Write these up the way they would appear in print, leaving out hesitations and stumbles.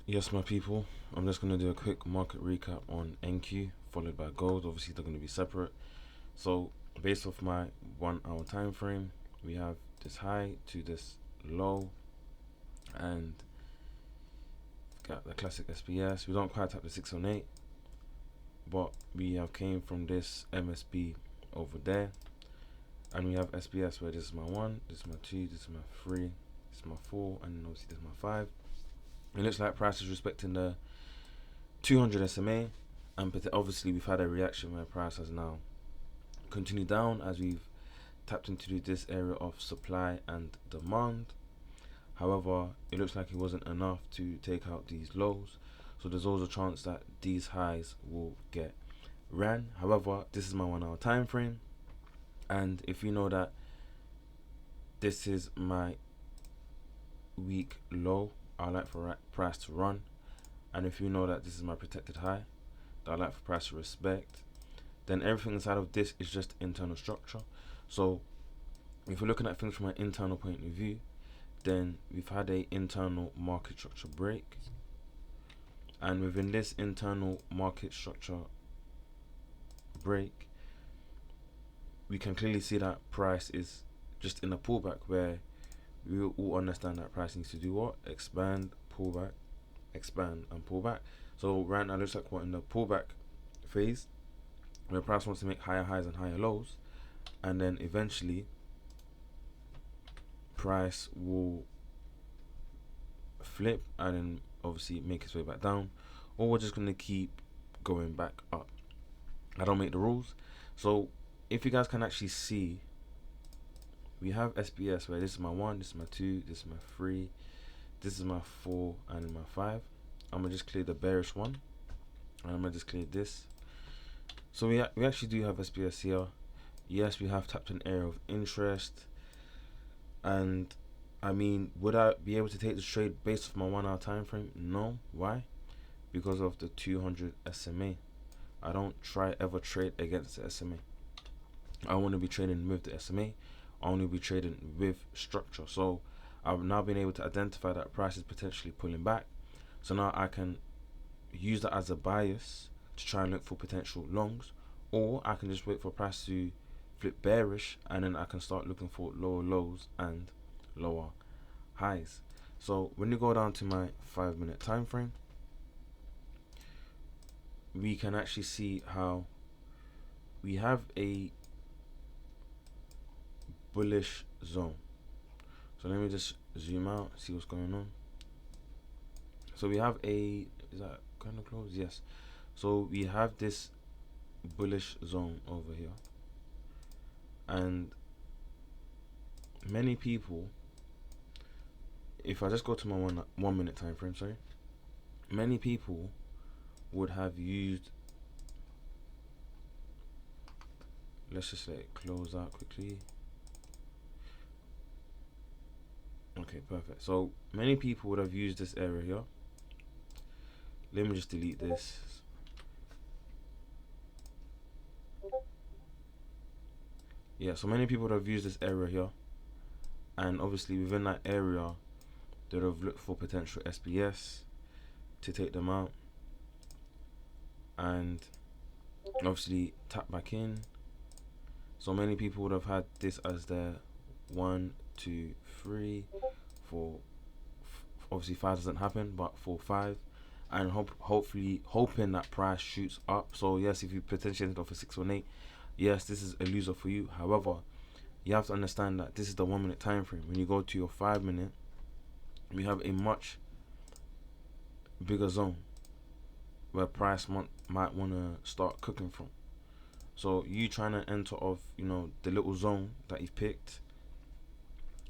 Yes, my people, I'm just going to do a quick market recap on NQ, followed by gold. Obviously, they're going to be separate. So, based off my 1 hour time frame, we have this high to this low, and got the classic SPS. We don't quite tap the 618, but we have came from this MSB over there, and we have SPS where this is my 1, this is my 2, this is my 3, this is my 4, and obviously this is my 5. It looks like price is respecting the 200 SMA, and obviously we've had a reaction where price has now continued down as we've tapped into this area of supply and demand. However, it looks like it wasn't enough to take out these lows, so there's always a chance that these highs will get ran. However, this is my 1 hour time frame, and if you know that this is my week low, I like for price to run, and if you know that this is my protected high that I like for price to respect, then everything inside of this is just internal structure. So if we're looking at things from an internal point of view, then we've had a internal market structure break, and within this internal market structure break, we can clearly see that price is just in a pullback where we all understand that price needs to do what? Expand, pull back, expand, and pull back. So right now it looks like we're in the pullback phase where price wants to make higher highs and higher lows, and then eventually price will flip and then obviously make its way back down, or we're just gonna keep going back up. I don't make the rules. So if you guys can actually see, we have SPS where this is my 1, this is my 2, this is my 3, this is my 4, and my 5. I'm gonna just clear the bearish one, and I'm gonna just clear this. So we actually do have SPS here. Yes, we have tapped an area of interest, and I mean, would I be able to take this trade based off my 1 hour time frame? No. Why? Because of the 200 SMA. I don't try ever trade against the SMA. I want to be trading with the SMA. I want to be trading with structure. So I've now been able to identify that price is potentially pulling back. So now I can use that as a bias to try and look for potential longs, or I can just wait for price to flip bearish, and then I can start looking for lower lows and lower highs. So when you go down to my 5 minute time frame, we can actually see how we have a bullish zone. So let me just zoom out, see what's going on. So we have a, is that kind of close? Yes. So we have this bullish zone over here, and many people, if I just go to my 1 minute time frame, sorry, many people would have used, let's just let it close out quickly. Okay, perfect. So many people would have used this area here. Let me just delete this. Yeah, so many people would have used this area here, and obviously within that area they would have looked for potential SPS to take them out, and obviously tap back in. So many people would have had this as their 1, 2, 3, 4. Obviously 5 doesn't happen, but 4, 5, and hopefully hoping that price shoots up. So yes, if you potentially ended off a 618, yes, this is a loser for you. However, you have to understand that this is the 1 minute time frame. When you go to your 5 minute, we have a much bigger zone where price might want to start cooking from. So you trying to enter off, the little zone that you've picked,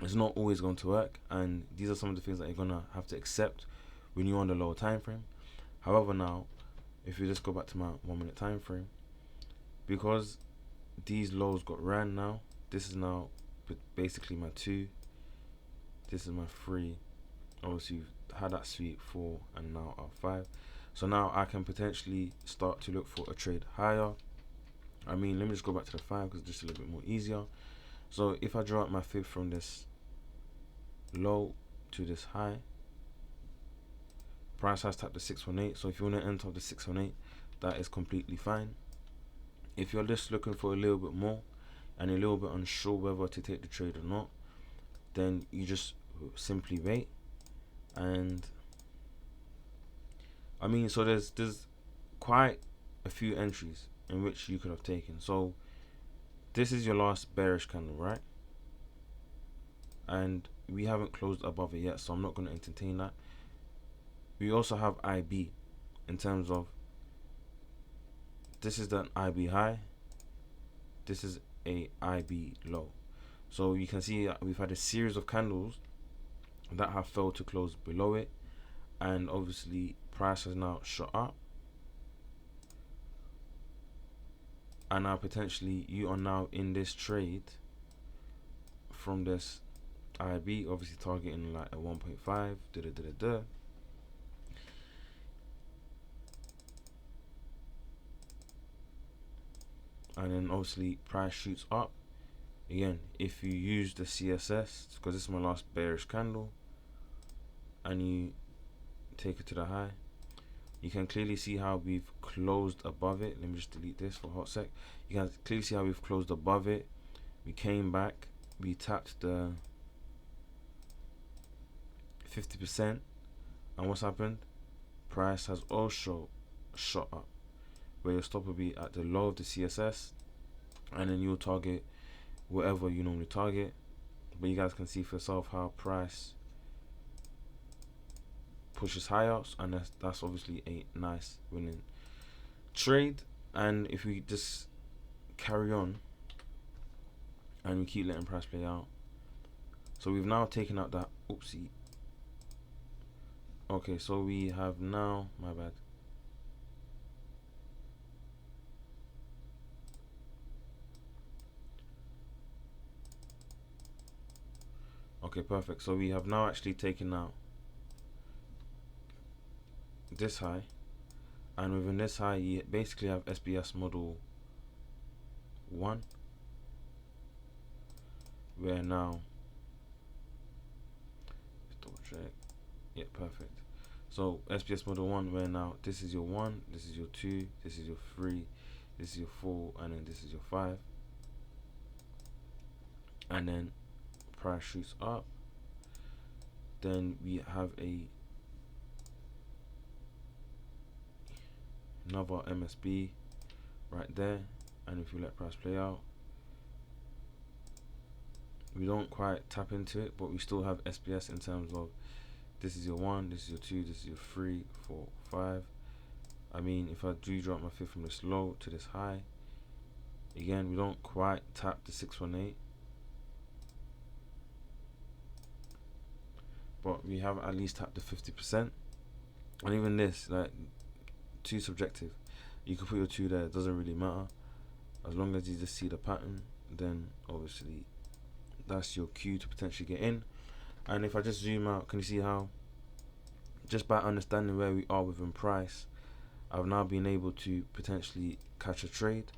it's not always going to work, and these are some of the things that you're gonna have to accept when you're on the lower time frame. However, now if you just go back to my 1 minute time frame, because these lows got ran now, this is now basically my 2, this is my 3, obviously you've had that sweep 4, and now our 5. So now I can potentially start to look for a trade higher. I mean, let me just go back to the 5 because it's just a little bit more easier. So if I draw out my fib from this low to this high, price has tapped the 618. So if you want to enter the 618, that is completely fine. If you're just looking for a little bit more and a little bit unsure whether to take the trade or not, then you just simply wait. And I mean, so there's quite a few entries in which you could have taken. So this is your last bearish candle, right? And we haven't closed above it yet, so I'm not going to entertain that. We also have IB in terms of this is the IB high, this is a IB low. So you can see we've had a series of candles that have failed to close below it, and obviously price has now shot up, and now potentially you are now in this trade from this IB, obviously targeting like a 1.5 . And then obviously price shoots up again. If you use the CSS, because this is my last bearish candle, and you take it to the high, you can clearly see how we've closed above it. Let me just delete this for a hot sec. You can clearly see how we've closed above it. We came back, we tapped the 50%, and what's happened? Price has also shot up, where your stop will be at the low of the CSS, and then you'll target whatever you normally target. But you guys can see for yourself how price pushes higher, and that's obviously a nice winning trade. And if we just carry on and we keep letting price play out, so we've now taken out that oopsie. Okay, so we have now, my bad, okay, perfect. So we have now actually taken out this high, and within this high you basically have SBS model 1, where now, double check, yeah, perfect. So SBS model 1, where now this is your 1, this is your 2, this is your 3, this is your 4, and then this is your 5, and then price shoots up. Then we have another MSB right there, and if you let price play out, we don't quite tap into it, but we still have SBS in terms of this is your 1, this is your 2, this is your 3, 4, 5. I mean, if I do drop my fifth from this low to this high, again, we don't quite tap the 618, but we have at least tapped the 50%. And even this, like, too subjective. You can put your 2 there, it doesn't really matter. As long as you just see the pattern, then obviously that's your cue to potentially get in. And if I just zoom out, can you see how just by understanding where we are within price, I've now been able to potentially catch a trade.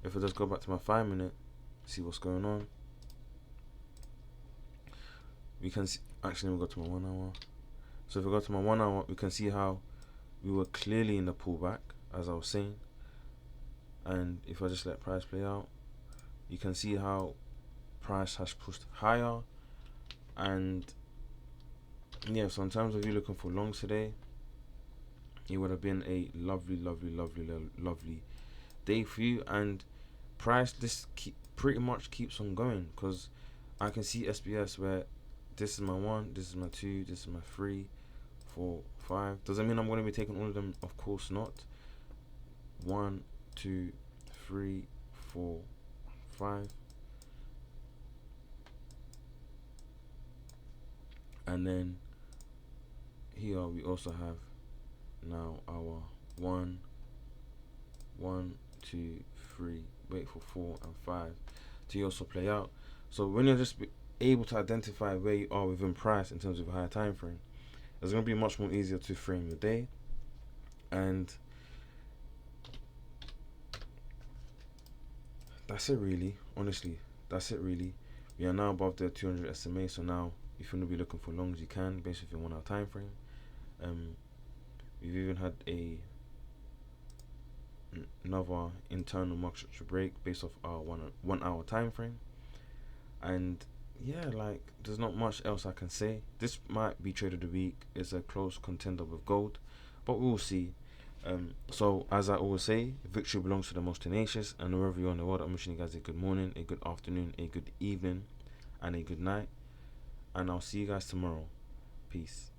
If I just go back to my 5 minute, see what's going on, we can see, actually let me go to my 1 hour. So if we go to my 1 hour, we can see how we were clearly in the pullback, as I was saying. And if I just let price play out, you can see how price has pushed higher. And yeah, so in terms of you looking for longs today, it would have been a lovely day for you. And price pretty much keeps on going, because I can see SBS where this is my 1, this is my 2, this is my 3, 4, 5. Does that mean I'm going to be taking all of them? Of course not. 1, 2, 3, 4, 5. And then here we also have now our 1, 2, 3, wait for 4 and 5 to also play out. So when you're just able to identify where you are within price in terms of a higher time frame, it's going to be much more easier to frame your day. And that's it really, honestly, that's it really. We are now above the 200 SMA, so now if you want to be looking for longs, you can, based off your 1 hour time frame. We've even had another internal market structure break based off our 1 hour time frame. And yeah, like there's not much else I can say. This might be trade of the week. It's a close contender with gold, but we'll see. So as I always say, victory belongs to the most tenacious. And wherever you're in the world, I'm wishing you guys a good morning, a good afternoon, a good evening, and a good night. And I'll see you guys tomorrow. Peace.